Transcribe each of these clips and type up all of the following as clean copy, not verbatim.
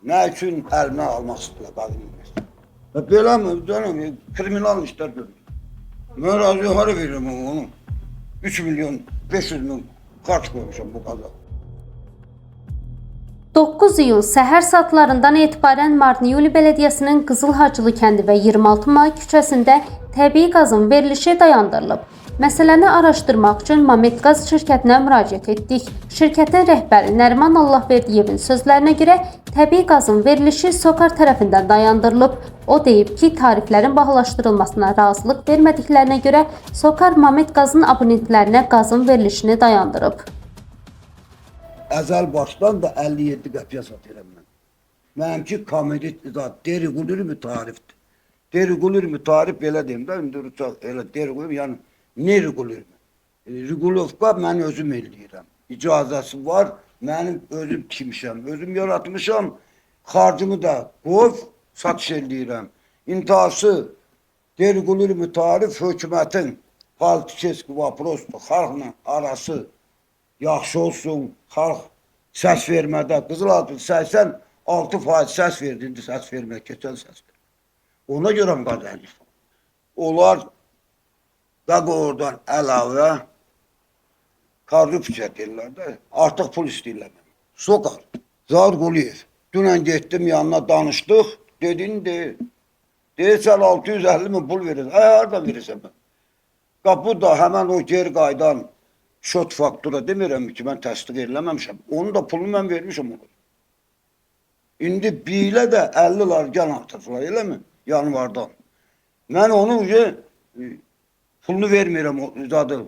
Ne için eline almak istiyorlar kadını? Böyle mi? Canım, kriminal işler böyle. Ben razı para veririm onu. 3 milyon 500 bin kaç koymuşum bu kadar. 9 iyun səhər saatlarından etibarən Mardin-Yuli Bələdiyyəsinin Qızılhacılı kəndi və 26 May küçəsində təbii qazın verilişi dayandırılıb. Məsələni araşdırmaq üçün Mamet Qaz şirkətinə müraciət etdik. Şirkətin rəhbəri Nəriman Allahverdiyevin sözlərinə görə təbii qazın verilişi SOCAR tərəfindən dayandırılıb. O deyib ki, tariflərin bahalaşdırılmasına razılıq vermədiklərinə görə SOCAR Mamet Qazın abonentlərinə qazın verilişini dayandırıb. Əzəl başdan da 57 qəpiyə satıram mən. Mənimki komedit zat, deri-qulur mütarifdir. Deri-qulur mütarif belə deyim də, indi elə deri-qulur, yəni neri-qulur. Regulovka mən özüm eləyirəm. İcazəsi var, mənim özüm tikmişəm, özüm yaratmışam. Xarcımı da qoy, satış eləyirəm. İntihası deri-qulur mütarif hökumətin politikeski vaprostu, xalqla arası yaxşı olsun, xalq səs vermədə, Qızılhacı 86% səs verdi, indi səs vermək, keçən səs verdi. Ona görə mi qazanır? Onlar da oradan əlavə korrupsiya deyirlər də, artıq pul istəyirlər. SOCAR, Zahir Quliyev, dünən getdim yanına danışdıq, dedin deyir. Deyirsən 650 min pul verirsən, harada verirsən mən? Bu da həmən o geri qaydan şot faktura demirəm ki, mən təsdiq eləməmişəm. Onun da pulunu mən vermişəm onu. İndi bilə də 50 largan artırdılar, elə mi? Yanvardan. Mən onun pulunu vermirəm o zadı.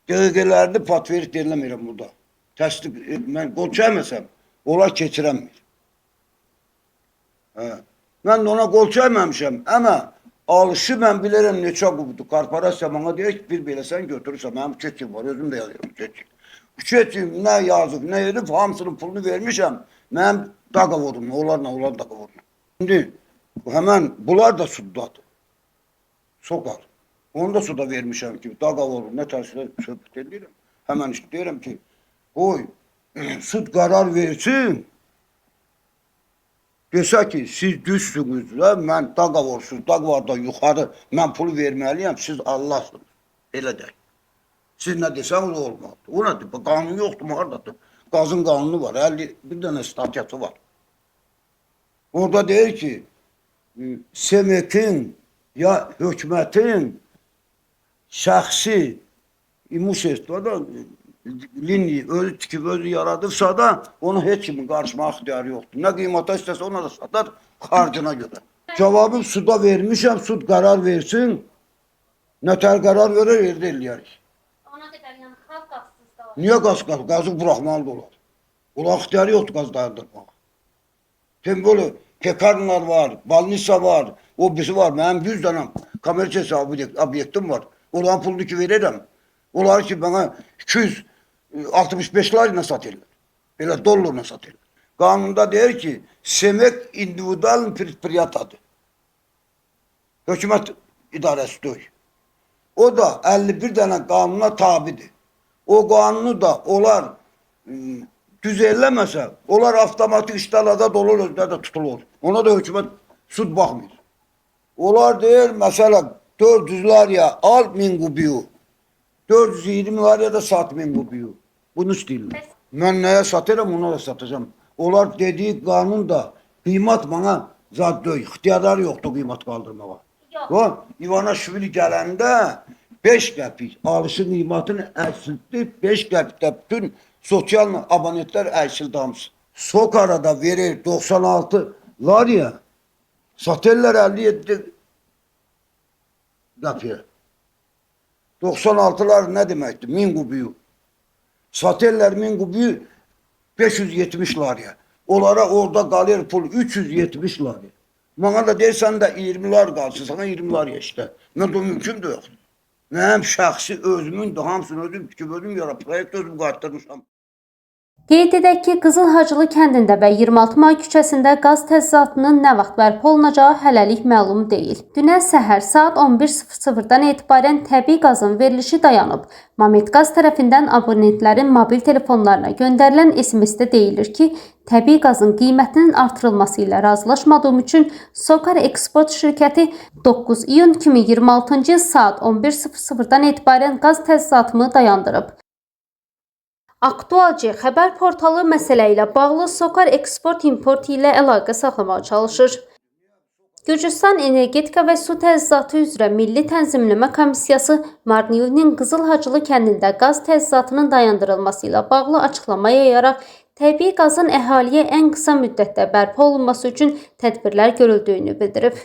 Dəqiqələrini patverit eləmirəm burada. Təsdiq, mən qol çəkməsəm, onlar keçirəmir. Mən də ona qol çəkməmişəm, amma alışı mən bilirəm neçə qubdur. Korporasiya bana deyir ki, bir belə sən götürürsən, mənim keçim var, özüm də yazıyorum keçim. Keçim nə yazıb, nə edib, hamısının pulunu vermişəm. Mənim daqavorum, onlar daqavorum. İndi həmən bunlar da suddadır. SOCAR. Onu da suda vermişəm ki, daqavorum, nə tərsində söhbət edirəm. Həmən işte deyirəm ki, qoy, sud qərar versin. Desə ki, siz düzsünüz, mən daqavorsuz, daqvardan yuxarı mən pulu verməliyəm, siz Allahsınız. Elə deyək. Siz nə desəniz olmadı. O nədir? Qanun yoxdur, haradadır? Qazın qanunu var, bir dənə statiyası var. Orada deyir ki, SEMEK'in ya hökumətin şəxsi imущeство linyi özü tikib, özü yaradıbsa da onu heç kimin qarşıma ixtiyarı yoxdur. Nə qiymata istəsə ona da satar, xarcına görə. Cavabı suda vermişəm, sud qərar versin. Nətər qərar verir, yerdə eləyərik. Ona qədər yəni xalq qazsız da var. Niyə qazı buraxmalı da olar? Ola ixtiyarı yoxdur qaz dayandırmaq. Şimdi böyle pekarlar var, balnisa var, o birisi var. Mənim 100 dənə kommersiya obyektim var. Onların pulunu ki veririm. Onlar ki bana 265 larla satırlar. Böyle dollarla satırlar. Kanunda deyir ki, SEMEK individual предприятияdır. Hökumət idarəsi deyil. O da 51 dənə kanuna tabidir. O kanunu da onlar düz eləməsə, onlar avtomatik işlərdə olur, özləri də tutulur. Ona da hökumət sud baxmır. Onlar deyir, məsələn, 400 larya al 1000 kubiyu. 420 larya da sat 1000 kubiyu. Bunu istəyirlər. Mən nəyə satıram, ona da satacağım. Onlar dediği kanun da qiymat bana zat deyil. İxtiyarları yoxdur qiymat qaldırmağa. O, İvanishvili gələndə 5 qəpik alışı qiymatını əksildi, 5 qəpikdə bütün sosial abonentlər əksildi hamısı. SOCAR'a da verir 96 larya, satırlar 57 qəpiyə. 96'lar ne demekti? 1000 kubiyu. Satırlar 1000 kubiyu 570 larya. Onlara orada kalır pul 370 larya. Bana da dersen de 20'lar kalsın, sana 20'lar işte. Ne de mümkün de yok. Mənim şəxsi özümün de hamısını özüm fikir özüm yarab, proyekt özüm qaytarmışam. Qeyd edək ki, Qızıl Hacılı kəndində və 26 may küçəsində qaz təchizatının nə vaxt bərpa olunacağı hələlik məlum deyil. Dünən səhər saat 11:00-dan etibarən təbii qazın verilişi dayanıb. Mametqaz tərəfindən abonentlərin mobil telefonlarına göndərilən SMS-də deyilir ki, təbii qazın qiymətinin artırılması ilə razılaşmadığım üçün Sokar Eksport şirkəti 9 iyun 2026-cı il saat 11:00-dan etibarən qaz təchizatımı dayandırıb. Aktualc xəbər portalı məsələ ilə bağlı Sokar Eksport import ilə əlaqə saxlamağa çalışır. Gürcüstan Energetika və Su Təchizatı üzrə Milli Tənzimləmə Komissiyası Marniyevnin Qızıl Hacılı kəndində qaz təchizatının dayandırılması ilə bağlı açıqlama yayaraq təbii qazın əhaliyə ən qısa müddətdə bərpa olunması üçün tədbirlər görüldüyünü bildirib.